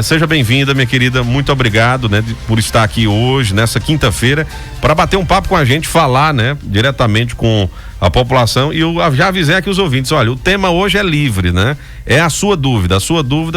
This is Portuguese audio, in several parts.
Seja bem-vinda, minha querida, muito obrigado, né, por estar aqui hoje, nessa quinta-feira, para bater um papo com a gente, falar, né, diretamente com a população. E eu já avisei aqui os ouvintes, olha, o tema hoje é livre, né, é a sua dúvida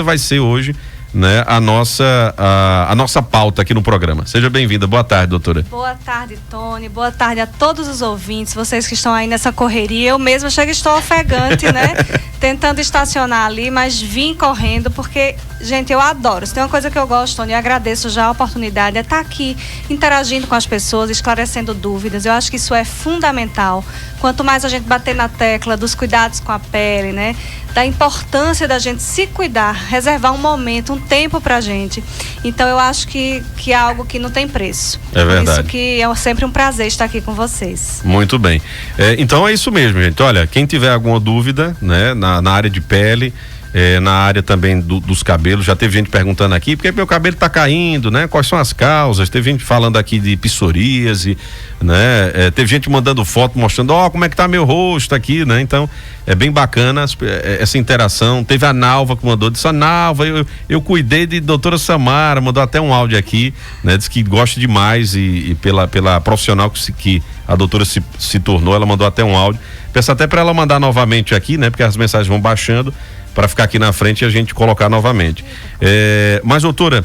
vai ser hoje, né, a nossa pauta aqui no programa. Seja bem-vinda, boa tarde, doutora. Boa tarde, Tony, boa tarde a todos os ouvintes, vocês que estão aí nessa correria. Eu mesma chego, estou ofegante, né, tentando estacionar ali, mas vim correndo porque, gente, eu adoro. Se tem uma coisa que eu gosto, Tony, eu agradeço já a oportunidade, é estar aqui interagindo com as pessoas, esclarecendo dúvidas. Eu acho que isso é fundamental. Quanto mais a gente bater na tecla dos cuidados com a pele, né, da importância da gente se cuidar, reservar um momento, um tempo pra gente. Então eu acho que é algo que não tem preço. É verdade. Por isso que é sempre um prazer estar aqui com vocês. Muito bem. Então é isso mesmo, gente. Olha, quem tiver alguma dúvida, né, na área de pele, na área também dos cabelos, já teve gente perguntando aqui, porque meu cabelo tá caindo, né? Quais são as causas? Teve gente falando aqui de psoríase, né? Teve gente mandando foto mostrando, como é que tá meu rosto aqui, né? Então, é bem bacana essa interação. Teve a Nalva que mandou, disse, Nalva, eu cuidei de doutora Samara, mandou até um áudio aqui, né? Diz que gosta demais e pela profissional que a doutora se tornou, ela mandou até um áudio. Peço até para ela mandar novamente aqui, né? Porque as mensagens vão baixando, para ficar aqui na frente e a gente colocar novamente. Mas, doutora,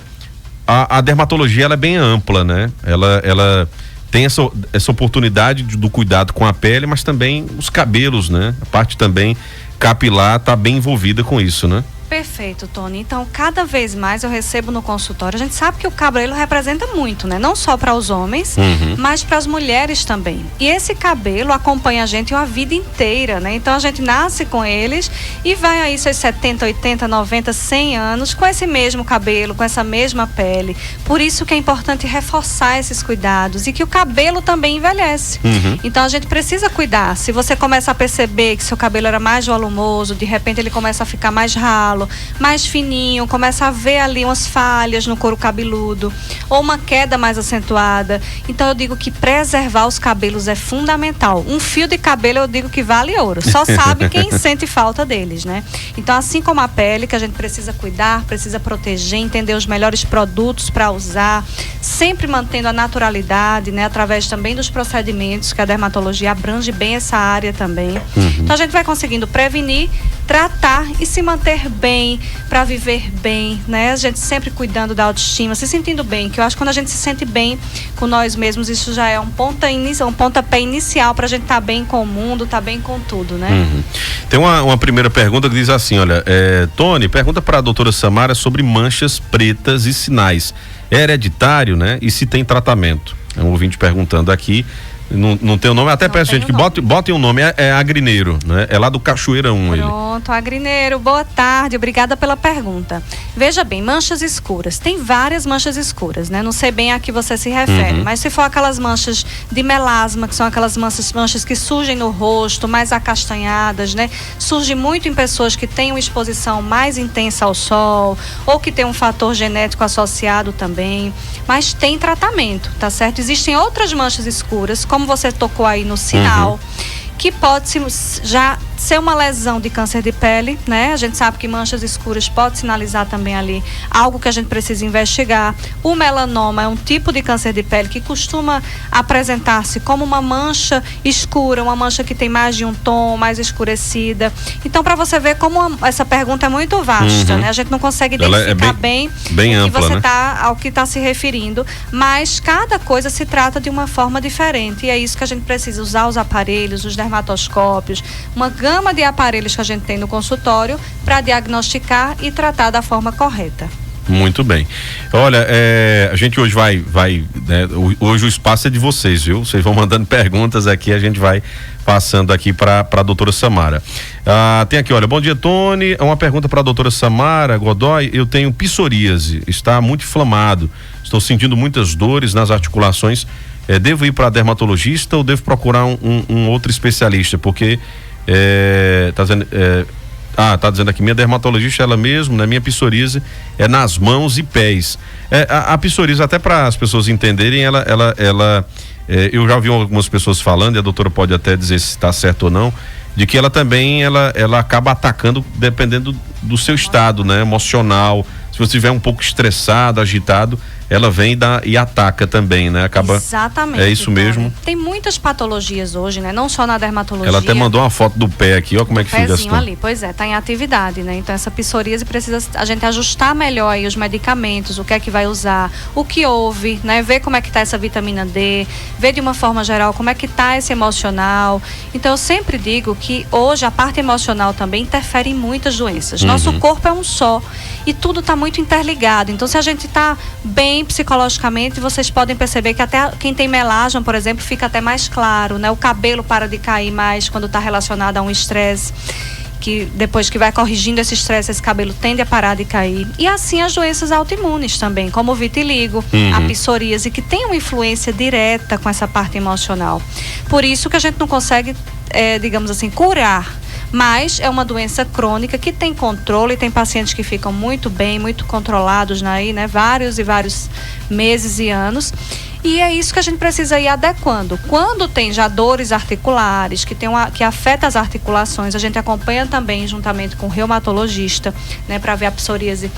a dermatologia, ela é bem ampla, né? Ela tem essa oportunidade do cuidado com a pele, mas também os cabelos, né? A parte também capilar está bem envolvida com isso, né? Perfeito, Tony. Então, cada vez mais eu recebo no consultório. A gente sabe que o cabelo representa muito, né? Não só para os homens, mas para as mulheres também. E esse cabelo acompanha a gente uma vida inteira, né? Então, a gente nasce com eles e vai aí seus 70, 80, 90, 100 anos com esse mesmo cabelo, com essa mesma pele. Por isso que é importante reforçar esses cuidados e que o cabelo também envelhece. Então, a gente precisa cuidar. Se você começa a perceber que seu cabelo era mais volumoso, de repente ele começa a ficar mais ralo, mais fininho, começa a ver ali umas falhas no couro cabeludo ou uma queda mais acentuada. Então eu digo que preservar os cabelos é fundamental. Um fio de cabelo eu digo que vale ouro, só sabe quem sente falta deles, né? Então, assim como a pele, que a gente precisa cuidar, precisa proteger, entender os melhores produtos para usar, sempre mantendo a naturalidade, né? Através também dos procedimentos, que a dermatologia abrange bem essa área também. Então a gente vai conseguindo prevenir, tratar e se manter bem, para viver bem, né? A gente sempre cuidando da autoestima, se sentindo bem, que eu acho que quando a gente se sente bem com nós mesmos, isso já é um pontapé inicial para a gente estar bem com o mundo, estar bem com tudo, né? Tem uma primeira pergunta que diz assim, olha, Tony, pergunta para a doutora Samara sobre manchas pretas e sinais. É hereditário, né? E se tem tratamento? É um ouvinte perguntando aqui. Não tem o nome, até peço, gente, que botem um nome, é Agrineiro, né? É lá do Cachoeira 1. Pronto, Agrineiro, boa tarde, obrigada pela pergunta. Veja bem, manchas escuras, tem várias manchas escuras, né? Não sei bem a que você se refere, mas se for aquelas manchas de melasma, que são aquelas manchas que surgem no rosto, mais acastanhadas, né? Surge muito em pessoas que têm uma exposição mais intensa ao sol, ou que tem um fator genético associado também, mas tem tratamento, tá certo? Existem outras manchas escuras, como você tocou aí no sinal, que pode já ser uma lesão de câncer de pele, né? A gente sabe que manchas escuras pode sinalizar também ali algo que a gente precisa investigar. O melanoma é um tipo de câncer de pele que costuma apresentar-se como uma mancha escura, uma mancha que tem mais de um tom, mais escurecida. Então, para você ver como essa pergunta é muito vasta, né? A gente não consegue identificar bem ampla, você né? ao que está se referindo, mas cada coisa se trata de uma forma diferente e é isso que a gente precisa usar os aparelhos, os dermatoscópios, uma gama de aparelhos que a gente tem no consultório para diagnosticar e tratar da forma correta. Muito bem. Olha, a gente hoje vai né, hoje o espaço é de vocês, viu? Vocês vão mandando perguntas aqui, a gente vai passando aqui para a doutora Samara. Tem aqui, olha, bom dia, Tony, uma pergunta para a doutora Samara Godoy. Eu tenho psoríase, está muito inflamado, estou sentindo muitas dores nas articulações. Devo ir para dermatologista ou devo procurar um outro especialista? Porque tá dizendo aqui, minha dermatologista, ela mesmo, né, minha psoríase é nas mãos e pés. A psoríase, até para as pessoas entenderem, eu já ouvi algumas pessoas falando, e a doutora pode até dizer se está certo ou não, de que ela também, ela acaba atacando dependendo do seu estado, né, emocional. Às Se você estiver um pouco estressado, agitado, ela vem e ataca também, né? Acaba. Exatamente. É isso mesmo. Tem muitas patologias hoje, né? Não só na dermatologia. Ela até mandou uma foto do pé aqui, ó, como é que fica assim. Ali, pois é, tá em atividade, né? Então essa psoríase precisa a gente ajustar melhor aí os medicamentos, o que é que vai usar, o que houve, né? Ver como é que tá essa vitamina D, ver de uma forma geral como é que tá esse emocional. Então eu sempre digo que hoje a parte emocional também interfere em muitas doenças. Nosso corpo é um só e tudo tá muito interligado. Então se a gente tá bem psicologicamente, vocês podem perceber que até quem tem melasma, por exemplo, fica até mais claro, né? O cabelo para de cair mais quando está relacionado a um estresse, que depois que vai corrigindo esse estresse, esse cabelo tende a parar de cair. E assim as doenças autoimunes também, como o vitiligo, a psoríase, que tem uma influência direta com essa parte emocional. Por isso que a gente não consegue, digamos assim, curar. Mas é uma doença crônica que tem controle, tem pacientes que ficam muito bem, muito controlados aí, né? Vários e vários meses e anos. E é isso que a gente precisa ir adequando. Quando tem já dores articulares, que afeta as articulações, a gente acompanha também juntamente com o reumatologista, né, para ver a psoríase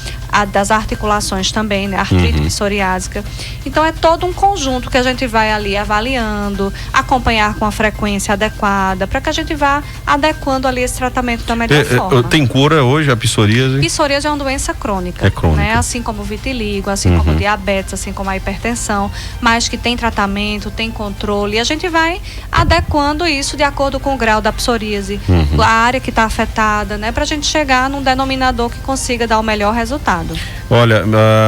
das articulações também, né, artrite psoriásica. Então é todo um conjunto que a gente vai ali avaliando, acompanhar com a frequência adequada, para que a gente vá adequando ali esse tratamento da melhor forma. Tem cura hoje a psoríase? Psoríase é uma doença crônica. É crônica. Né? Assim como o vitiligo, assim como o diabetes, assim como a hipertensão, mas que tem tratamento, tem controle, e a gente vai adequando isso de acordo com o grau da psoríase, a área que está afetada, né, para a gente chegar num denominador que consiga dar o melhor resultado. Olha,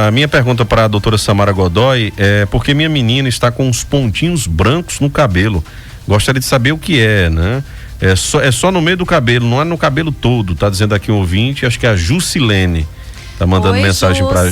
a minha pergunta para a doutora Samara Godoy é porque minha menina está com uns pontinhos brancos no cabelo. Gostaria de saber o que é, né? É só no meio do cabelo, não é no cabelo todo, tá dizendo aqui um ouvinte, acho que é a Jusilene. Tá mandando mensagem pra...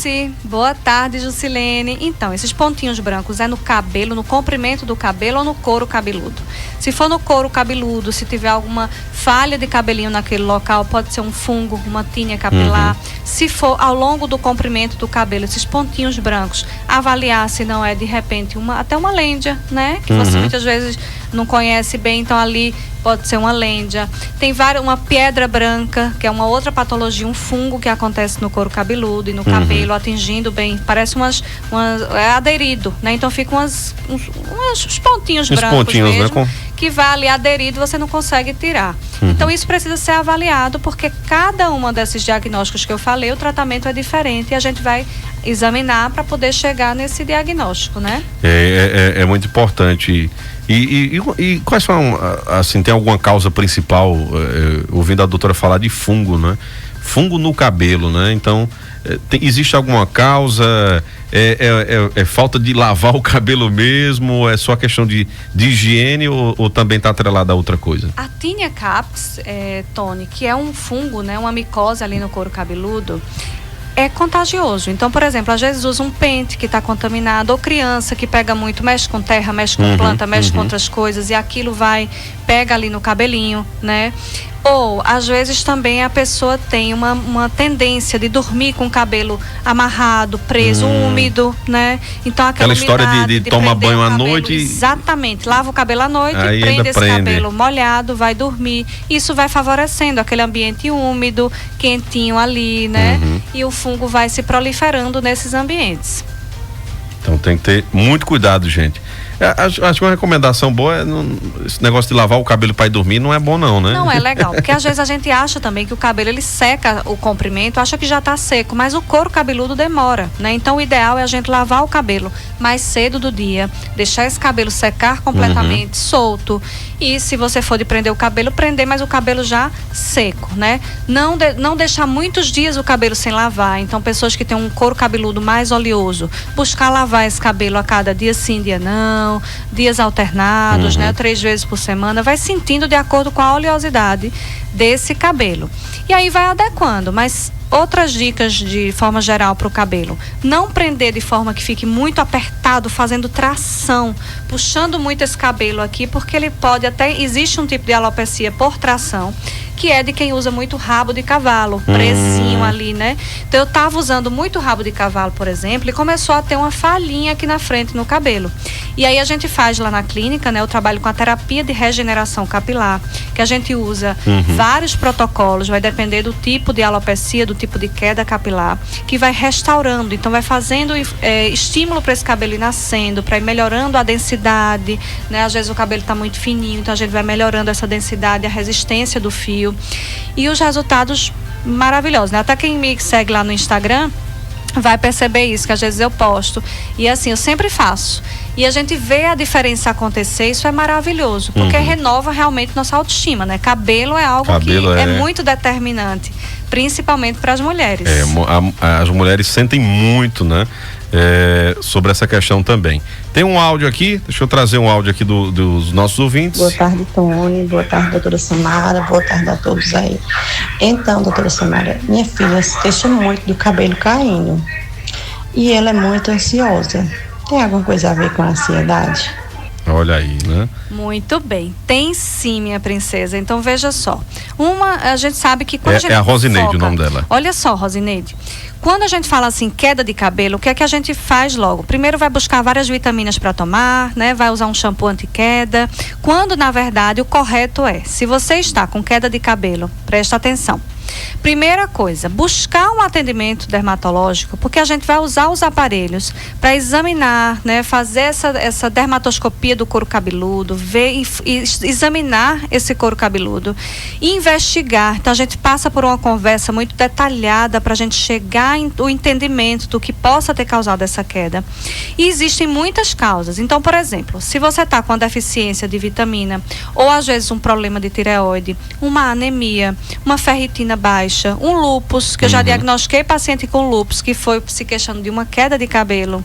Boa tarde, Jusilene. Então, esses pontinhos brancos é no cabelo, no comprimento do cabelo ou no couro cabeludo? Se for no couro cabeludo, se tiver alguma falha de cabelinho naquele local, pode ser um fungo, uma tinea capilar. Se for ao longo do comprimento do cabelo, esses pontinhos brancos, avaliar se não é de repente até uma lêndia, né? Que você muitas vezes não conhece bem, então ali pode ser uma lêndia. Tem uma pedra branca, que é uma outra patologia, um fungo que acontece no couro cabeludo e no cabelo, atingindo bem, parece é aderido, né? Então ficam uns pontinhos brancos mesmo, né? Que vai ali aderido, você não consegue tirar. Então isso precisa ser avaliado, porque cada uma desses diagnósticos que eu falei, o tratamento é diferente e a gente vai examinar para poder chegar nesse diagnóstico, né? É muito importante. E quais são, assim, tem alguma causa principal, ouvindo a doutora falar de fungo, né? Fungo no cabelo, né? Então, existe alguma causa? É falta de lavar o cabelo mesmo? É só questão de higiene ou também está atrelada a outra coisa? A Tinea caps, Tony, que é um fungo, né? Uma micose ali no couro cabeludo, é contagioso. Então, por exemplo, às vezes usa um pente que está contaminado, ou criança que pega muito, mexe com terra, mexe com planta, mexe com outras coisas, e aquilo pega ali no cabelinho, né? Ou, às vezes, também a pessoa tem uma tendência de dormir com o cabelo amarrado, preso, úmido, né? Então, aquela história de tomar banho à noite. Exatamente. Lava o cabelo à noite, prende esse cabelo molhado, vai dormir. Isso vai favorecendo aquele ambiente úmido, quentinho ali, né? E o fungo vai se proliferando nesses ambientes. Então, tem que ter muito cuidado, gente. Acho que uma recomendação boa esse negócio de lavar o cabelo para ir dormir não é bom não, né? Não é legal, porque às vezes a gente acha também que o cabelo ele seca o comprimento, acha que já está seco, mas o couro cabeludo demora, né? Então o ideal é a gente lavar o cabelo mais cedo do dia, deixar esse cabelo secar completamente, solto, e se você for de prender o cabelo, prender, mas o cabelo já seco, né? Não deixar muitos dias o cabelo sem lavar. Então pessoas que têm um couro cabeludo mais oleoso, buscar lavar esse cabelo a cada dia sim, dia não, dias alternados, né? 3 vezes por semana, vai sentindo de acordo com a oleosidade desse cabelo. E aí vai adequando, mas outras dicas de forma geral para o cabelo: não prender de forma que fique muito apertado, fazendo tração, puxando muito esse cabelo aqui, porque ele pode existe um tipo de alopecia por tração, que é de quem usa muito rabo de cavalo, presinho ali, né? Então eu tava usando muito rabo de cavalo, por exemplo, e começou a ter uma falhinha aqui na frente no cabelo. E aí a gente faz lá na clínica, né? Eu trabalho com a terapia de regeneração capilar, que a gente usa vários protocolos, vai depender do tipo de alopecia, do tipo de queda capilar que vai restaurando, então vai fazendo estímulo para esse cabelo ir nascendo, para ir melhorando a densidade, né? Às vezes o cabelo está muito fininho, então a gente vai melhorando essa densidade, a resistência do fio e os resultados maravilhosos, né? Até quem me segue lá no Instagram vai perceber isso, que às vezes eu posto e assim, eu sempre faço e a gente vê a diferença acontecer, isso é maravilhoso, porque renova realmente nossa autoestima, né? Cabelo é algo que é muito determinante, principalmente para as mulheres. As mulheres sentem muito, né? Sobre essa questão também. Tem um áudio aqui, deixa eu trazer um áudio aqui dos nossos ouvintes. Boa tarde, Tony, boa tarde, doutora Samara, boa tarde a todos aí. Então, doutora Samara, minha filha se queixa muito do cabelo caindo e ela é muito ansiosa. Tem alguma coisa a ver com a ansiedade? Olha aí, né? Muito bem, tem sim, minha princesa. Então veja só, a gente sabe que quando a gente a Rosineide, o nome dela. Olha só, Rosineide, quando a gente fala assim, queda de cabelo, o que é que a gente faz logo? Primeiro vai buscar várias vitaminas para tomar, né? Vai usar um shampoo anti-queda, quando na verdade o correto se você está com queda de cabelo, presta atenção. Primeira coisa, buscar um atendimento dermatológico, porque a gente vai usar os aparelhos para examinar, né, fazer essa dermatoscopia do couro cabeludo, ver e examinar esse couro cabeludo e investigar. Então a gente passa por uma conversa muito detalhada para a gente chegar ao entendimento do que possa ter causado essa queda. E existem muitas causas. Então, por exemplo, se você está com a deficiência de vitamina ou às vezes um problema de tireoide, uma anemia, uma ferritina baixa, um lúpus, que eu já diagnostiquei paciente com lúpus que foi se queixando de uma queda de cabelo,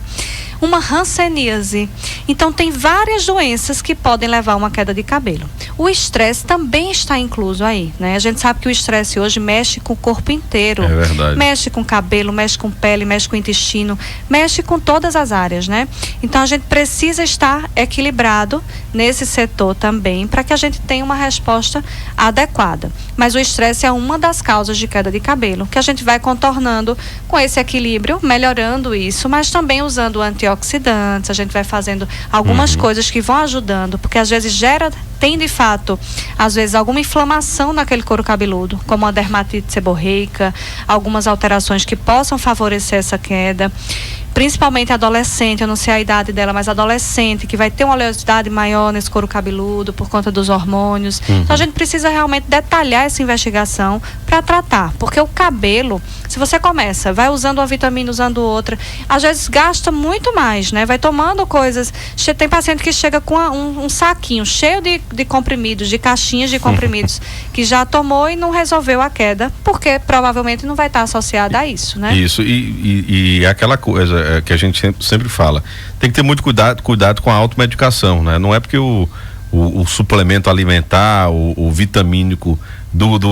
uma hanseníase. Então tem várias doenças que podem levar a uma queda de cabelo. O estresse também está incluso aí, né? A gente sabe que o estresse hoje mexe com o corpo inteiro. É verdade. Mexe com cabelo, mexe com pele, mexe com intestino, mexe com todas as áreas, né? Então a gente precisa estar equilibrado nesse setor também para que a gente tenha uma resposta adequada. Mas o estresse é uma das causas de queda de cabelo, que a gente vai contornando com esse equilíbrio, melhorando isso, mas também usando antioxidantes, a gente vai fazendo algumas coisas que vão ajudando, porque às vezes tem de fato, às vezes alguma inflamação naquele couro cabeludo, como a dermatite seborreica, algumas alterações que possam favorecer essa queda. Principalmente adolescente, eu não sei a idade dela, mas adolescente, que vai ter uma oleosidade maior nesse couro cabeludo por conta dos hormônios. Então a gente precisa realmente detalhar essa investigação para tratar, porque o cabelo, se você começa, vai usando uma vitamina, usando outra, às vezes gasta muito mais, né? Vai tomando coisas. Tem paciente que chega com um saquinho cheio de comprimidos, de caixinhas de comprimidos, que já tomou e não resolveu a queda, porque provavelmente não vai estar associada a isso, né? Isso, e aquela coisa que a gente sempre fala, tem que ter muito cuidado com a automedicação, né? Não é porque o suplemento alimentar, o vitamínico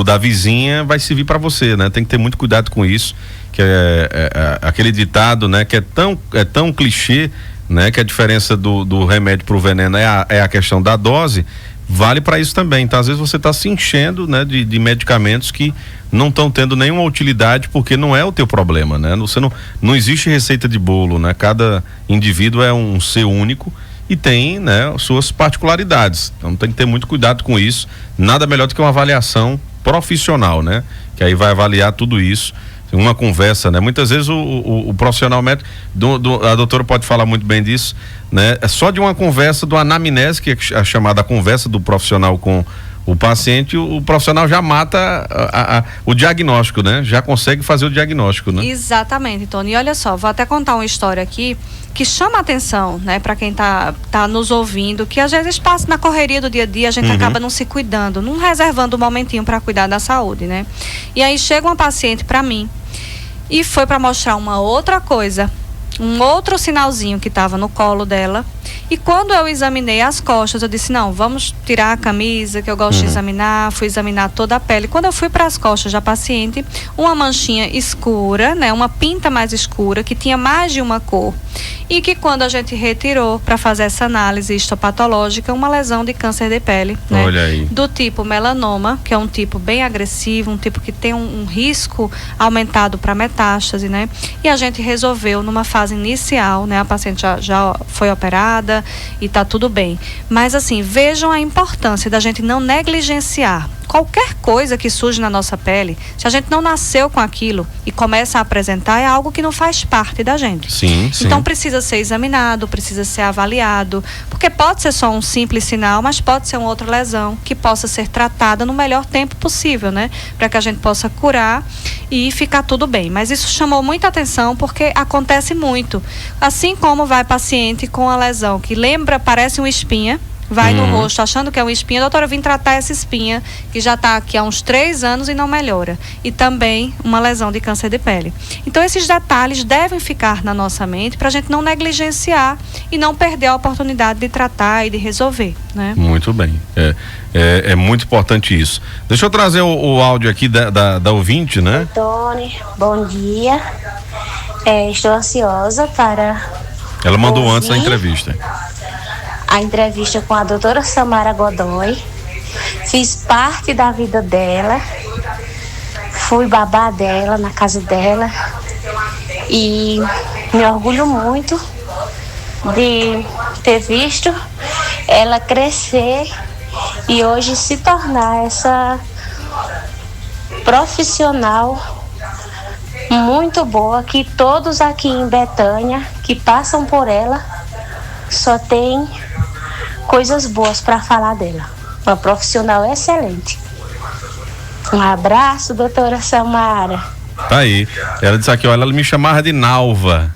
da vizinha vai servir para você, né? Tem que ter muito cuidado com isso, que é aquele ditado, né? Que é tão clichê, né? Que a diferença do remédio para o veneno é a questão da dose, vale para isso também. Então às vezes você está se enchendo, né? De medicamentos que não estão tendo nenhuma utilidade, porque não é o teu problema, né? Não existe receita de bolo, né? Cada indivíduo é um ser único e tem, né, suas particularidades. Então tem que ter muito cuidado com isso. Nada melhor do que uma avaliação profissional, né? Que aí vai avaliar tudo isso. Uma conversa, né? Muitas vezes o profissional médico, a doutora pode falar muito bem disso, né? É só de uma conversa, do anamnese, que é a chamada conversa do profissional com o paciente, o profissional já mata o diagnóstico, né? Já consegue fazer o diagnóstico, né? Exatamente, Tony. E olha só, vou até contar uma história aqui que chama a atenção, né, para quem tá nos ouvindo, que às vezes passa na correria do dia a dia, a gente acaba não se cuidando, não reservando um momentinho para cuidar da saúde, né? E aí chega uma paciente para mim e foi para mostrar uma outra coisa, um outro sinalzinho que estava no colo dela. E quando eu examinei as costas, eu disse, não, vamos tirar a camisa, que eu gosto de examinar. Fui examinar toda a pele. Quando eu fui para as costas da paciente, uma manchinha escura, né, uma pinta mais escura, que tinha mais de uma cor. E que quando a gente retirou para fazer essa análise histopatológica, uma lesão de câncer de pele, né? Olha aí. Do tipo melanoma, que é um tipo bem agressivo, um tipo que tem um risco aumentado para metástase, né? E a gente resolveu numa fase inicial, né? A paciente já foi operada e tá tudo bem. Mas assim, vejam a importância da gente não negligenciar. qualquer coisa que surge na nossa pele, se a gente não nasceu com aquilo e começa a apresentar, é algo que não faz parte da gente. Sim. Então precisa ser examinado, precisa ser avaliado, porque pode ser só um simples sinal, mas pode ser uma outra lesão que possa ser tratada no melhor tempo possível, né? Para que a gente possa curar e ficar tudo bem. Mas isso chamou muita atenção porque acontece muito. Assim como vai paciente com a lesão que parece uma espinha, vai no rosto achando que é uma espinha, doutora, eu vim tratar essa espinha que já está aqui há uns 3 anos e não melhora. E também uma lesão de câncer de pele. Então esses detalhes devem ficar na nossa mente para a gente não negligenciar e não perder a oportunidade de tratar e de resolver, né? Muito bem. É muito importante isso. Deixa eu trazer o áudio aqui da ouvinte, né? Tony, bom dia. Estou ansiosa para Ela mandou antes da entrevista. A entrevista com a doutora Samara Godoy. Fiz parte da vida dela, fui babá dela, na casa dela, e me orgulho muito de ter visto ela crescer e hoje se tornar essa profissional muito boa, que todos aqui em Betânia que passam por ela só tem coisas boas para falar dela. Uma profissional excelente. Um abraço, doutora Samara. Tá aí. Ela disse aqui, olha, ela me chamava de Nalva.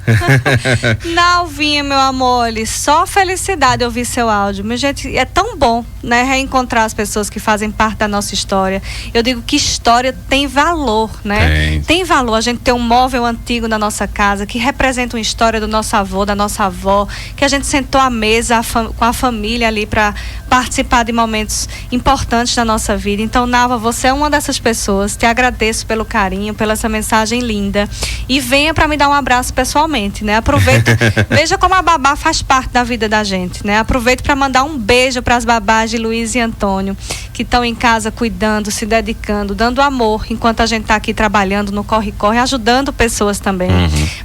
Nalvinha, meu amor, só felicidade ouvir seu áudio. Mas, gente, é tão bom, né, reencontrar as pessoas que fazem parte da nossa história. Eu digo que história tem valor, né? Tem valor a gente ter um móvel antigo na nossa casa que representa uma história do nosso avô, da nossa avó, que a gente sentou à mesa com a família ali para participar de momentos importantes da nossa vida. Então, Nalva, você é uma dessas pessoas. Te agradeço pelo carinho, pela essa mensagem linda. E venha para me dar um abraço pessoalmente, né? Aproveito, veja como a babá faz parte da vida da gente, né? Aproveito para mandar um beijo para as babás de Luiz e Antônio, que estão em casa cuidando, se dedicando, dando amor, enquanto a gente está aqui trabalhando no corre-corre, ajudando pessoas também.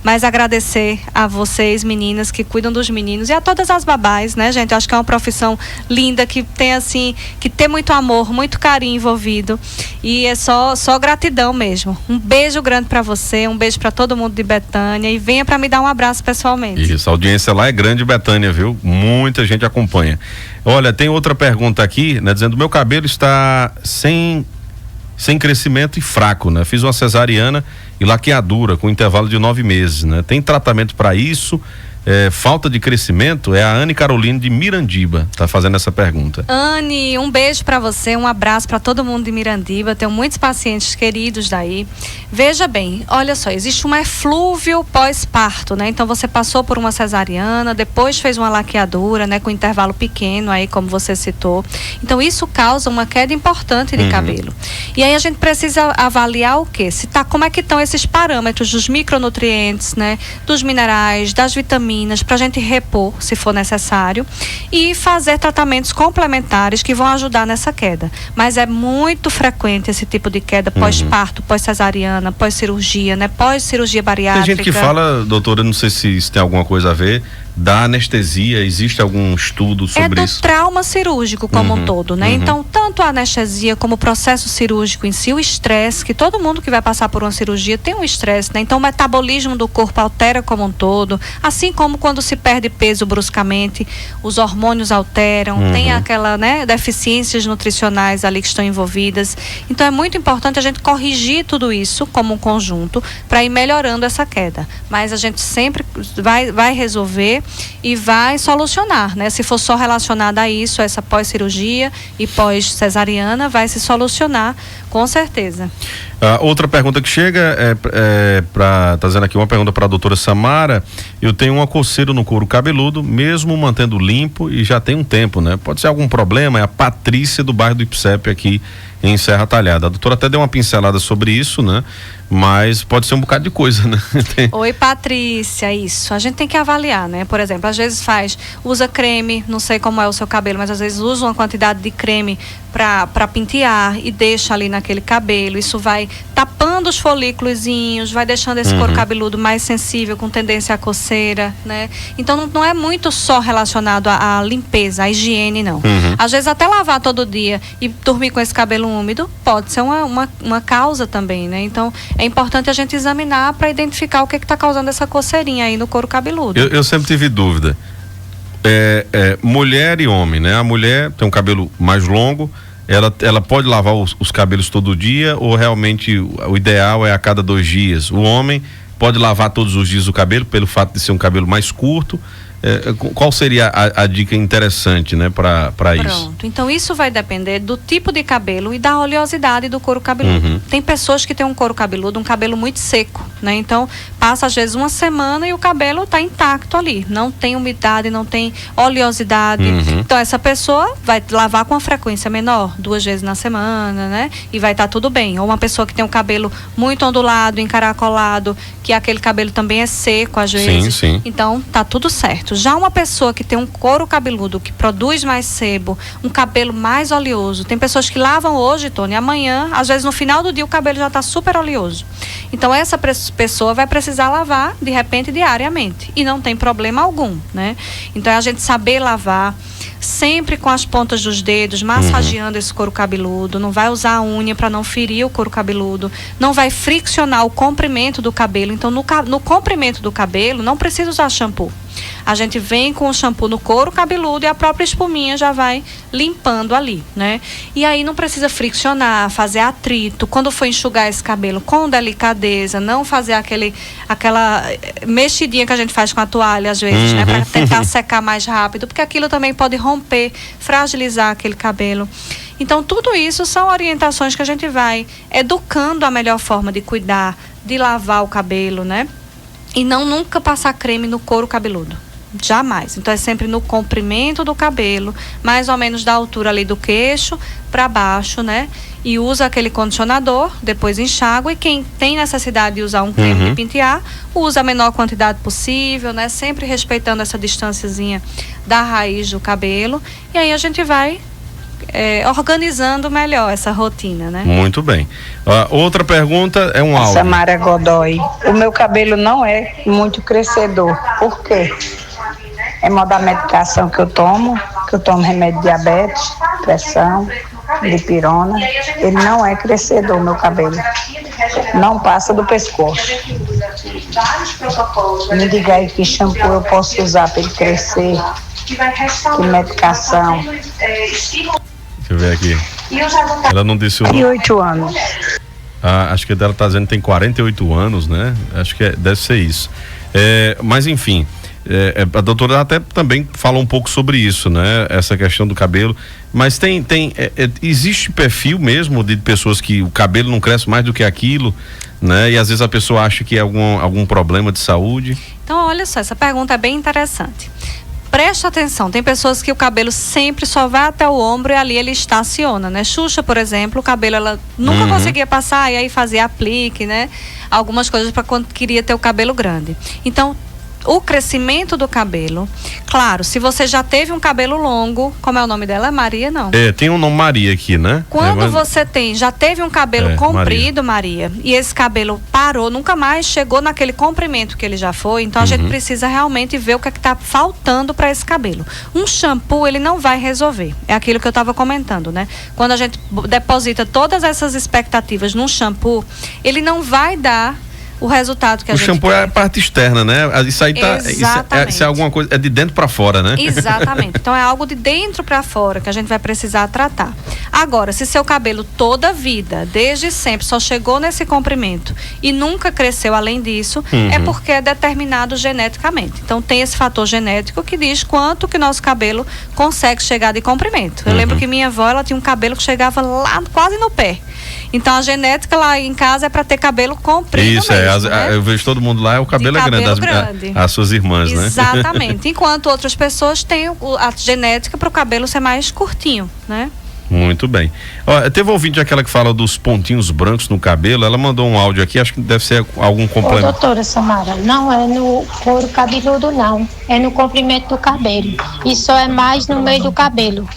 Mas agradecer a vocês, meninas, que cuidam dos meninos, e a todas as babás, né, gente? Eu acho que é uma profissão linda, que tem, assim, que tem muito amor, muito carinho envolvido, e é só gratidão mesmo. Um beijo grande para você, um beijo para todo mundo de Betânia, e venha para me dar um abraço pessoalmente. Isso, a audiência lá é grande, Betânia, viu? Muita gente acompanha. Olha, tem outra pergunta aqui, né, dizendo: meu cabelo está sem crescimento e fraco, né? Fiz uma cesariana e laqueadura com intervalo de 9 meses, né? Tem tratamento para isso? Falta de crescimento? É a Anne Caroline de Mirandiba, tá fazendo essa pergunta. Anne, um beijo para você, um abraço para todo mundo de Mirandiba. Tenho muitos pacientes queridos daí. Veja bem, olha só, existe um eflúvio pós-parto, né? Então você passou por uma cesariana, depois fez uma laqueadura, né, com intervalo pequeno aí, como você citou. Então isso causa uma queda importante de cabelo. E aí a gente precisa avaliar o quê? Como é que estão esses parâmetros dos micronutrientes, né, dos minerais, das vitaminas, para a gente repor, se for necessário, e fazer tratamentos complementares que vão ajudar nessa queda. Mas é muito frequente esse tipo de queda pós-parto, pós-cesariana, pós-cirurgia, né? Pós-cirurgia bariátrica. Tem gente que fala, doutora, não sei se isso tem alguma coisa a ver, da anestesia. Existe algum estudo sobre isso? É do trauma cirúrgico como um todo, né? Então, tanto a anestesia como o processo cirúrgico em si, o estresse, que todo mundo que vai passar por uma cirurgia tem um estresse, né? Então, o metabolismo do corpo altera como um todo, assim como quando se perde peso bruscamente, os hormônios alteram, tem aquela, né, deficiências nutricionais ali que estão envolvidas. Então, é muito importante a gente corrigir tudo isso como um conjunto para ir melhorando essa queda. Mas a gente sempre vai resolver e vai solucionar, né? Se for só relacionado a isso, essa pós-cirurgia e pós-cesariana, vai se solucionar com certeza. Outra pergunta que chega tá dizendo aqui, uma pergunta para a doutora Samara: eu tenho uma coceira no couro cabeludo, mesmo mantendo limpo, e já tem um tempo, né? Pode ser algum problema? É a Patrícia do bairro do Ipsep aqui em Serra Talhada. A doutora até deu uma pincelada sobre isso, né? Mas pode ser um bocado de coisa, né? Oi, Patrícia, isso. A gente tem que avaliar, né? Por exemplo, às vezes usa creme, não sei como é o seu cabelo, mas às vezes usa uma quantidade de creme para pentear e deixa ali naquele cabelo. Isso vai tapando tirando os folículozinhos, vai deixando esse couro cabeludo mais sensível, com tendência à coceira, né? Então não é muito só relacionado à limpeza, à higiene, não. Às vezes até lavar todo dia e dormir com esse cabelo úmido pode ser uma causa também, né? Então é importante a gente examinar para identificar o que está causando essa coceirinha aí no couro cabeludo. Eu sempre tive dúvida. Mulher e homem, né? A mulher tem um cabelo mais longo, ela pode lavar os cabelos todo dia, ou realmente o ideal é a cada 2 dias? O homem pode lavar todos os dias o cabelo, pelo fato de ser um cabelo mais curto. Qual seria a dica interessante, né, para isso? Pronto, então isso vai depender do tipo de cabelo e da oleosidade do couro cabeludo. Tem pessoas que têm um couro cabeludo, um cabelo muito seco, né? Então passa às vezes uma semana e o cabelo está intacto ali, não tem umidade, não tem oleosidade. Então essa pessoa vai lavar com uma frequência menor, 2 vezes na semana, né? E vai estar tudo bem. Ou uma pessoa que tem um cabelo muito ondulado, encaracolado, que aquele cabelo também é seco às vezes. Sim. Então tá tudo certo. Já uma pessoa que tem um couro cabeludo, que produz mais sebo, um cabelo mais oleoso, tem pessoas que lavam hoje, Tony, amanhã, às vezes no final do dia o cabelo já está super oleoso. Então essa pessoa vai precisar lavar, de repente, diariamente. E não tem problema algum, né? Então é a gente saber lavar, sempre com as pontas dos dedos, massageando esse couro cabeludo. Não vai usar a unha para não ferir o couro cabeludo. Não vai friccionar o comprimento do cabelo. Então no comprimento do cabelo não precisa usar shampoo. A gente vem com o shampoo no couro cabeludo e a própria espuminha já vai limpando ali, né? E aí não precisa friccionar, fazer atrito. Quando for enxugar esse cabelo com delicadeza, não fazer aquela mexidinha que a gente faz com a toalha às vezes, né? Para tentar secar mais rápido, porque aquilo também pode romper, fragilizar aquele cabelo. Então tudo isso são orientações que a gente vai educando a melhor forma de cuidar, de lavar o cabelo, né? E não nunca passar creme no couro cabeludo. Jamais. Então é sempre no comprimento do cabelo, mais ou menos da altura ali do queixo para baixo, né? E usa aquele condicionador, depois enxágua, e quem tem necessidade de usar um creme de pentear, usa a menor quantidade possível, né? Sempre respeitando essa distânciazinha da raiz do cabelo. E aí a gente vai organizando melhor essa rotina, né? Muito bem. Outra pergunta é um áudio. Samara Godoy. O meu cabelo não é muito crescedor. Por quê? É mal da medicação que eu tomo remédio de diabetes, pressão, dipirona. Ele não é crescedor, meu cabelo. Não passa do pescoço. Me diga aí que shampoo eu posso usar para ele crescer. Que medicação. Deixa eu ver aqui. Ela não disse o nome. 48 anos. Acho que ela está dizendo que tem 48 anos, né? Acho que deve ser isso. Mas enfim, a doutora até também falou um pouco sobre isso, né? Essa questão do cabelo. Mas existe perfil mesmo de pessoas que o cabelo não cresce mais do que aquilo, né? E às vezes a pessoa acha que é algum problema de saúde. Então, olha só, essa pergunta é bem interessante. Preste atenção, tem pessoas que o cabelo sempre só vai até o ombro e ali ele estaciona, né? Xuxa, por exemplo, o cabelo ela nunca conseguia passar e aí fazia aplique, né? Algumas coisas para quando queria ter o cabelo grande. Então, o crescimento do cabelo, claro, se você já teve um cabelo longo, como é o nome dela? Maria, não? Tem um nome Maria aqui, né? Quando você já teve um cabelo comprido, Maria, e esse cabelo parou, nunca mais chegou naquele comprimento que ele já foi, então a gente precisa realmente ver o que está faltando para esse cabelo. Um shampoo, ele não vai resolver. É aquilo que eu estava comentando, né? Quando a gente deposita todas essas expectativas num shampoo, ele não vai dar o resultado que a gente quer. O shampoo é a parte externa, né? Isso aí tá. Isso é alguma coisa, é de dentro para fora, né? Exatamente. Então é algo de dentro para fora que a gente vai precisar tratar. Agora, se seu cabelo toda a vida, desde sempre, só chegou nesse comprimento e nunca cresceu além disso, é porque é determinado geneticamente. Então tem esse fator genético que diz quanto que nosso cabelo consegue chegar de comprimento. Eu lembro que minha avó, ela tinha um cabelo que chegava lá quase no pé. Então a genética lá em casa é para ter cabelo comprido. Isso, mesmo, né? Eu vejo todo mundo lá, o cabelo é grande. As suas irmãs, né? Exatamente. Enquanto outras pessoas têm a genética para o cabelo ser mais curtinho, né? Muito bem. Teve um ouvinte aquela que fala dos pontinhos brancos no cabelo, ela mandou um áudio aqui, acho que deve ser algum complemento. Doutora Samara, não é no couro cabeludo não, é no comprimento do cabelo, e só é mais no meio do cabelo,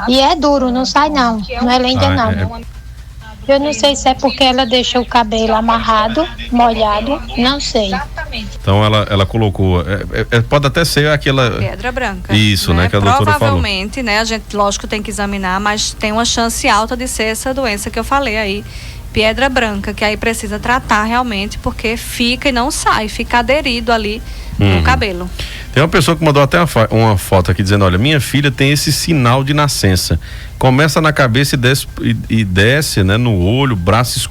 e é duro, não sai não é lenda não. Eu não sei se é porque ela deixa o cabelo amarrado, molhado, não sei. Então ela colocou, pode até ser aquela pedra branca. Isso, né, que a doutora falou. Provavelmente, né, a gente lógico tem que examinar, mas tem uma chance alta de ser essa doença que eu falei aí, pedra branca, que aí precisa tratar realmente, porque fica e não sai, fica aderido ali no cabelo. Tem uma pessoa que mandou até uma foto aqui dizendo, olha, minha filha tem esse sinal de nascença, começa na cabeça e desce, né, no olho, braços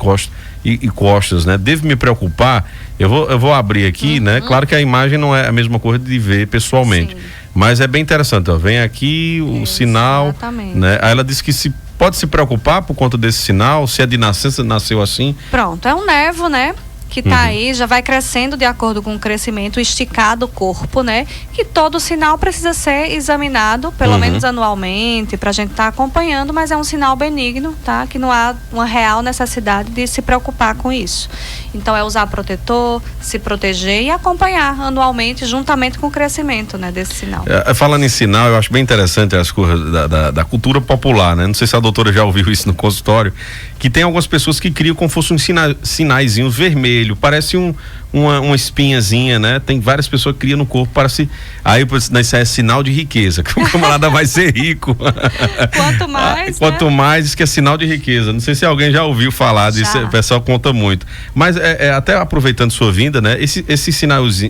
e costas, né? Devo me preocupar? Eu vou abrir aqui, né? Claro que a imagem não é a mesma coisa de ver pessoalmente, mas é bem interessante, ó. Vem aqui o sinal, exatamente. Né? Aí ela disse que pode se preocupar por conta desse sinal, se é de nascença, nasceu assim. Pronto, é um nevo, né? Que tá aí, já vai crescendo de acordo com o crescimento esticado do corpo, né? Que todo sinal precisa ser examinado, pelo menos anualmente, pra gente estar acompanhando, mas é um sinal benigno, tá? Que não há uma real necessidade de se preocupar com isso. Então é usar protetor, se proteger e acompanhar anualmente, juntamente com o crescimento, né? Desse sinal. Falando em sinal, eu acho bem interessante as coisas da cultura popular, né? Não sei se a doutora já ouviu isso no consultório, que tem algumas pessoas que criam como fosse um sinaizinho vermelho, parece uma espinhazinha, né? Tem várias pessoas que criam no corpo, parece, aí isso é sinal de riqueza, que o camarada vai ser rico. Quanto mais, diz que é sinal de riqueza. Não sei se alguém já ouviu falar disso, o pessoal conta muito. Mas até aproveitando sua vinda, né? Esses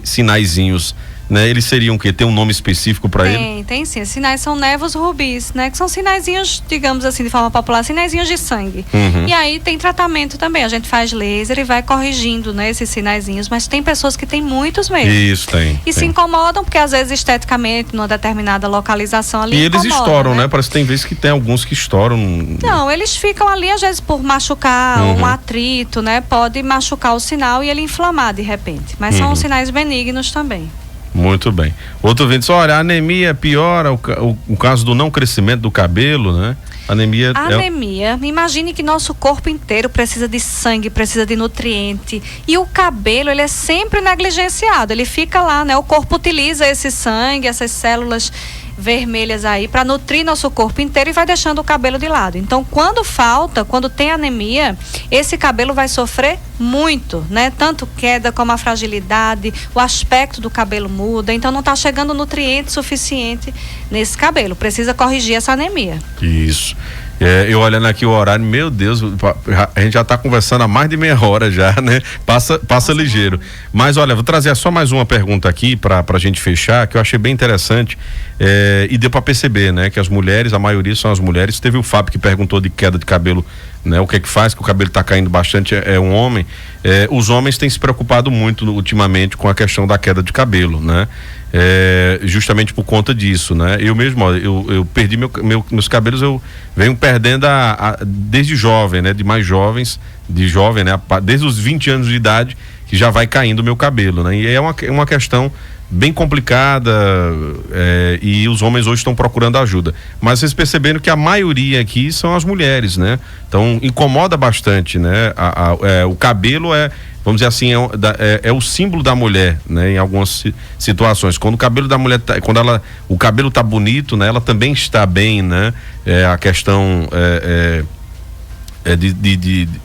sinaizinhos, né? Eles seriam o quê? Tem um nome específico para ele? Tem sim. Os sinais são névoos rubis, né? Que são sinaizinhos, digamos assim, de forma popular, sinaizinhos de sangue. E aí tem tratamento também. A gente faz laser e vai corrigindo, né? Esses sinaizinhos. Mas tem pessoas que têm muitos mesmo. Isso, tem. E se incomodam, porque às vezes esteticamente, numa determinada localização ali, e eles estouram, né? Parece que tem vezes que tem alguns que estouram. Não, eles ficam ali, às vezes, por machucar, um atrito, né? Pode machucar o sinal e ele inflamar de repente. Mas são sinais benignos também. Muito bem. Outro vídeo, olha, a anemia piora o caso do não crescimento do cabelo, né? Anemia, imagine que nosso corpo inteiro precisa de sangue, precisa de nutriente, e o cabelo, ele é sempre negligenciado, ele fica lá, né? O corpo utiliza esse sangue, essas células vermelhas aí para nutrir nosso corpo inteiro e vai deixando o cabelo de lado. Então, quando tem anemia, esse cabelo vai sofrer muito, né? Tanto queda como a fragilidade, o aspecto do cabelo muda, então não está chegando nutriente suficiente nesse cabelo. Precisa corrigir essa anemia. Isso. Eu olhando aqui o horário, meu Deus, a gente já está conversando há mais de meia hora já, né? Passa ligeiro. Mas olha, vou trazer só mais uma pergunta aqui para a gente fechar, que eu achei bem interessante, e deu para perceber, né? Que as mulheres, a maioria são as mulheres. Teve o Fábio que perguntou de queda de cabelo, né? O que é que faz, que o cabelo está caindo bastante, é um homem. Os homens têm se preocupado muito ultimamente com a questão da queda de cabelo, né? Justamente por conta disso, né? Eu mesmo, ó, eu perdi meus cabelos, eu venho perdendo desde jovem, né? De jovem, né? Desde os 20 anos de idade, que já vai caindo o meu cabelo, né? E é uma questão bem complicada, e os homens hoje estão procurando ajuda, mas vocês perceberam que a maioria aqui são as mulheres, né? Então incomoda bastante, né? O cabelo vamos dizer assim, é o símbolo da mulher, né? Em algumas situações, quando o cabelo da mulher o cabelo tá bonito, né? Ela também está bem, né? A questão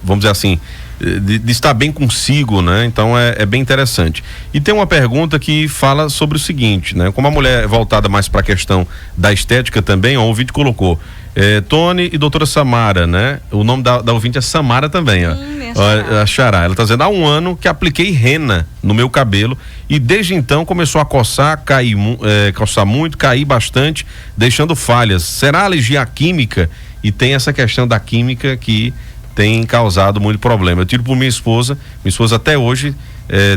vamos dizer assim, de estar bem consigo, né? Então é bem interessante. E tem uma pergunta que fala sobre o seguinte, né? Como a mulher é voltada mais para a questão da estética também, ó, o ouvinte colocou Tony e doutora Samara, né? O nome da ouvinte é Samara também, ó. A Xará. Ela está dizendo, há um ano que apliquei rena no meu cabelo e desde então começou a coçar, coçar muito, cair bastante, deixando falhas. Será alergia à química? E tem essa questão da química que tem causado muito problema. Eu tiro por minha esposa até hoje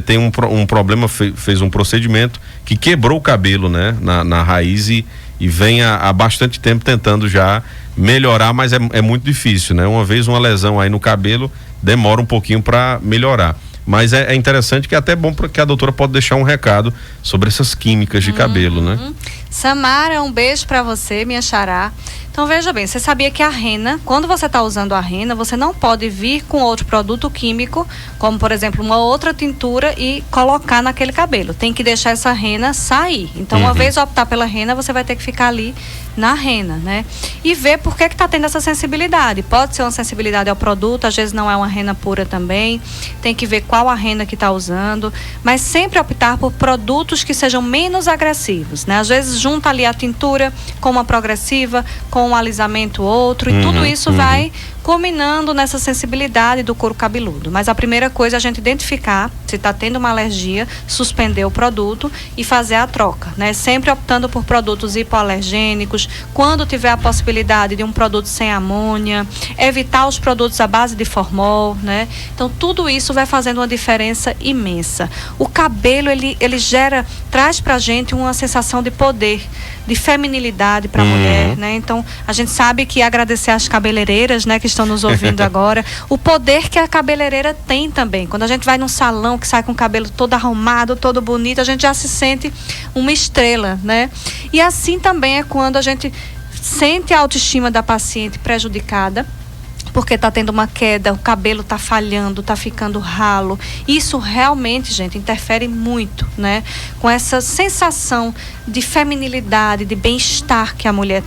tem um problema, fez um procedimento que quebrou o cabelo, né? Na raiz e vem há bastante tempo tentando já melhorar, mas é muito difícil, né? Uma vez uma lesão aí no cabelo demora um pouquinho para melhorar. Mas é interessante, que é até bom porque a doutora pode deixar um recado sobre essas químicas de cabelo, né? Samara, um beijo para você, minha xará. Então veja bem, você sabia que a rena, quando você está usando a rena, você não pode vir com outro produto químico, como por exemplo uma outra tintura e colocar naquele cabelo. Tem que deixar essa rena sair. Então uma vez optar pela rena, você vai ter que ficar ali na rena, né? E ver por que está tendo essa sensibilidade. Pode ser uma sensibilidade ao produto, às vezes não é uma rena pura também. Tem que ver qual a rena que está usando, mas sempre optar por produtos que sejam menos agressivos, né? Às vezes junta ali a tintura com uma progressiva, com um alisamento outro, e tudo isso vai culminando nessa sensibilidade do couro cabeludo. Mas a primeira coisa é a gente identificar se está tendo uma alergia, suspender o produto e fazer a troca, né? Sempre optando por produtos hipoalergênicos, quando tiver a possibilidade de um produto sem amônia, evitar os produtos à base de formol, né? Então tudo isso vai fazendo uma diferença imensa. O cabelo, ele traz pra gente uma sensação de poder, de feminilidade para a mulher, né? Então a gente sabe que agradecer às cabeleireiras, né, que estão nos ouvindo agora, o poder que a cabeleireira tem também. Quando a gente vai num salão que sai com o cabelo todo arrumado, todo bonito, a gente já se sente uma estrela, né? E assim também é quando a gente sente a autoestima da paciente prejudicada, porque está tendo uma queda, o cabelo está falhando, está ficando ralo. Isso realmente, gente, interfere muito, né? Com essa sensação de feminilidade, de bem-estar que a mulher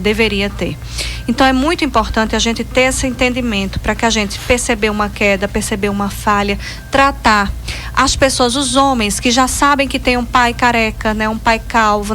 deveria ter. Então é muito importante a gente ter esse entendimento para que a gente perceber uma queda, perceber uma falha, tratar as pessoas, os homens que já sabem que tem um pai careca, né, um pai calvo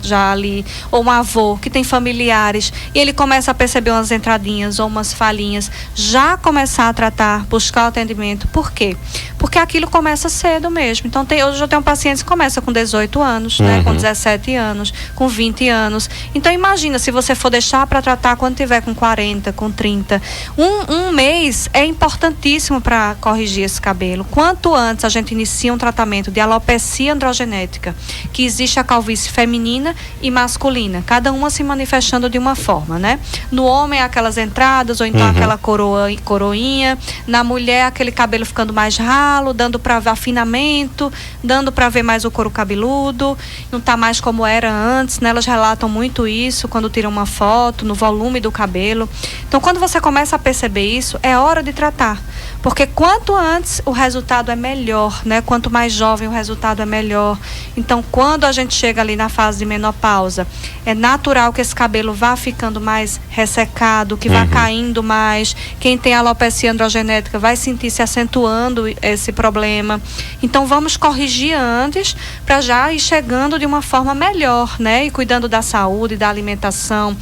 já ali, ou um avô que tem familiares e ele começa a perceber umas entradinhas ou umas falhinhas, já começar a tratar, buscar o atendimento. Por quê? Porque aquilo começa cedo mesmo. Então hoje eu tenho pacientes que começam com 18 anos, né, com 17 anos, com 20 anos. Então imagina se você for deixar para tratar quando tiver com 40, com 30. Um mês é importantíssimo para corrigir esse cabelo. Quanto antes a gente inicia um tratamento de alopecia androgenética, que existe a calvície feminina e masculina, cada uma se manifestando de uma forma, né? No homem aquelas entradas, ou então aquela coroinha. Na mulher aquele cabelo ficando mais ralo, dando para ver afinamento, dando para ver mais o couro cabeludo, não tá mais como era antes, né? Elas relatam muito isso quando tiram uma foto, no volume do cabelo. Então quando você começa a perceber isso, é hora de tratar, porque quanto antes o resultado é melhor, né? Quanto mais jovem o resultado é melhor. Então quando a gente chega ali na fase de menopausa, é natural que esse cabelo vá ficando mais ressecado, que vá caindo mais. Quem tem alopecia androgenética vai sentir se acentuando esse problema. Então vamos corrigir antes para já ir chegando de uma forma melhor, né? E cuidando da saúde, da alimentação.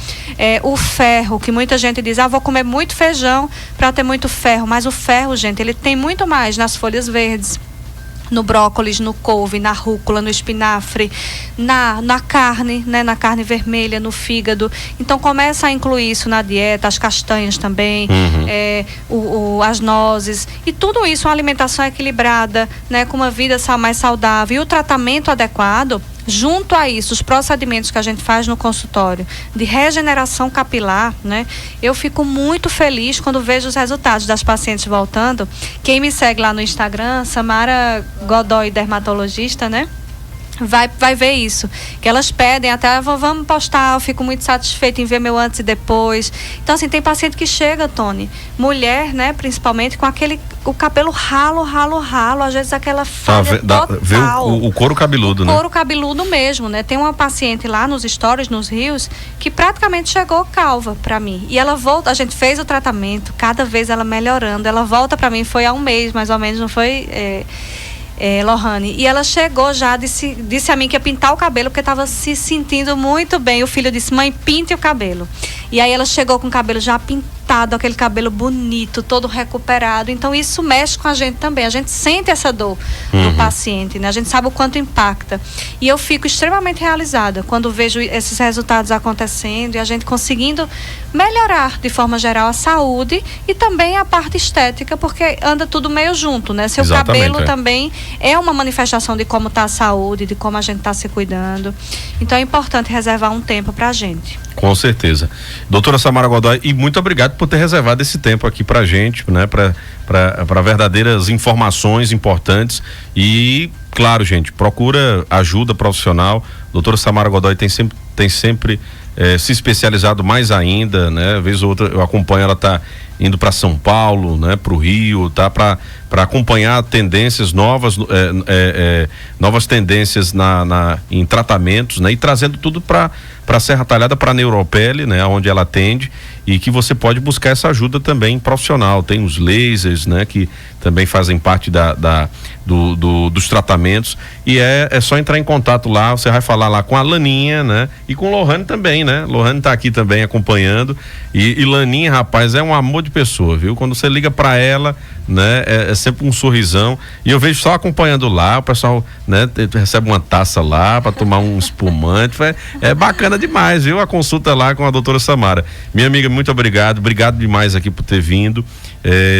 O ferro, que muita gente diz, vou comer muito feijão para ter muito ferro, mas o ferro, gente, ele tem muito mais nas folhas verdes, no brócolis, no couve, na rúcula, no espinafre, na carne, né? Na carne vermelha, no fígado. Então começa a incluir isso na dieta, as castanhas também, as nozes, e tudo isso, uma alimentação equilibrada, né? Com uma vida mais saudável e o tratamento adequado. Junto a isso, os procedimentos que a gente faz no consultório de regeneração capilar, né? Eu fico muito feliz quando vejo os resultados das pacientes voltando. Quem me segue lá no Instagram, Samara Godoy, dermatologista, né? Vai ver isso, que elas pedem até, vamos postar, eu fico muito satisfeita em ver meu antes e depois. Então assim, tem paciente que chega, Tony, mulher, né, principalmente com o cabelo ralo, às vezes aquela falha total. O couro cabeludo, né? O couro cabeludo mesmo, né? Tem uma paciente lá nos stories, nos rios, que praticamente chegou calva pra mim, e ela volta, a gente fez o tratamento, cada vez ela melhorando, ela volta pra mim, foi há um mês mais ou menos, não foi... Lohane, e ela chegou já, disse a mim que ia pintar o cabelo porque estava se sentindo muito bem. O filho disse, mãe, pinte o cabelo. E aí ela chegou com o cabelo já pintado, aquele cabelo bonito, todo recuperado. Então isso mexe com a gente também, a gente sente essa dor do paciente, né? A gente sabe o quanto impacta, e eu fico extremamente realizada quando vejo esses resultados acontecendo e a gente conseguindo melhorar de forma geral a saúde e também a parte estética, porque anda tudo meio junto, né? Seu cabelo também é uma manifestação de como está a saúde, de como a gente está se cuidando. Então é importante reservar um tempo pra gente. Com certeza. Doutora Samara Godoy, e muito obrigado por ter reservado esse tempo aqui pra gente, né? Para verdadeiras informações importantes. E, claro, gente, procura ajuda profissional. Doutora Samara Godoy tem tem sempre se especializado mais ainda, né? Vez ou outra eu acompanho, ela tá indo para São Paulo, né? Para o Rio, tá? Para acompanhar tendências novas, novas tendências em tratamentos, né? E trazendo tudo para Serra Talhada, para a Neuropele, né? Onde ela atende, e que você pode buscar essa ajuda também profissional. Tem os lasers, né? Que também fazem parte dos tratamentos, e é só entrar em contato lá. Você vai falar lá com a Laninha, né? E com o Lohane também, né? Lohane tá aqui também acompanhando, e Laninha, rapaz, é um amor de pessoa, viu? Quando você liga para ela, né? É sempre um sorrisão, e eu vejo só acompanhando lá, o pessoal, né? Recebe uma taça lá para tomar um espumante, é bacana demais, viu? A consulta lá com a doutora Samara. Minha amiga, muito obrigado demais aqui por ter vindo,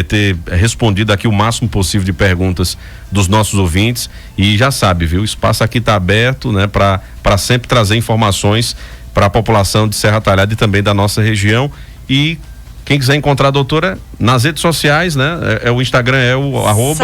ter respondido aqui o máximo possível de perguntas dos nossos ouvintes, e já sabe, viu? O espaço aqui está aberto, né? Para sempre trazer informações para a população de Serra Talhada e também da nossa região. E quem quiser encontrar a doutora nas redes sociais, né? O Instagram é o @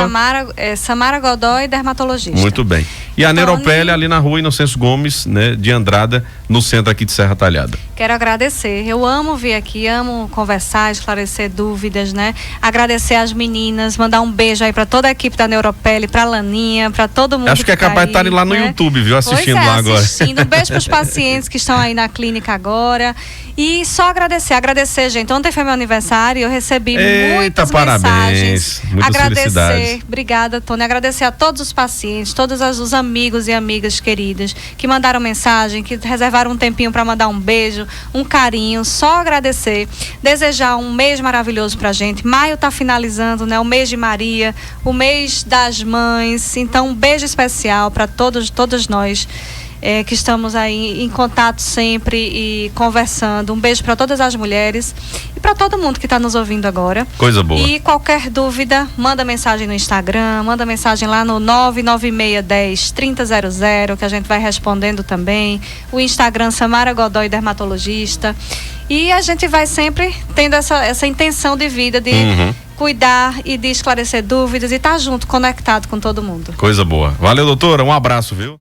Samara Godoy, dermatologista. Muito bem. E a Neuropele ali na rua Inocêncio Gomes, né? De Andrada, no centro aqui de Serra Talhada. Quero agradecer. Eu amo vir aqui, amo conversar, esclarecer dúvidas, né? Agradecer às meninas, mandar um beijo aí para toda a equipe da Neuropele, para Laninha, para todo mundo. Acho que é capaz de estar lá no YouTube, viu? Assistindo lá agora. Assistindo. Um beijo para os pacientes que estão aí na clínica agora. E só agradecer, gente. Ontem foi meu aniversário, eu recebi muitas mensagens. Muitas felicidades. Obrigada, Tony. Agradecer a todos os pacientes, todos os amigos e amigas queridas que mandaram mensagem, que reservaram um tempinho para mandar um beijo, um carinho. Só agradecer. Desejar um mês maravilhoso pra gente. Maio tá finalizando, né? O mês de Maria, o mês das mães. Então, um beijo especial para todos nós. Que estamos aí em contato sempre e conversando. Um beijo para todas as mulheres e para todo mundo que está nos ouvindo agora. Coisa boa. E qualquer dúvida, manda mensagem no Instagram, manda mensagem lá no 99610-3000, que a gente vai respondendo também. O Instagram Samara Godoy, dermatologista. E a gente vai sempre tendo essa intenção de vida de cuidar e de esclarecer dúvidas e estar junto, conectado com todo mundo. Coisa boa. Valeu, doutora. Um abraço, viu?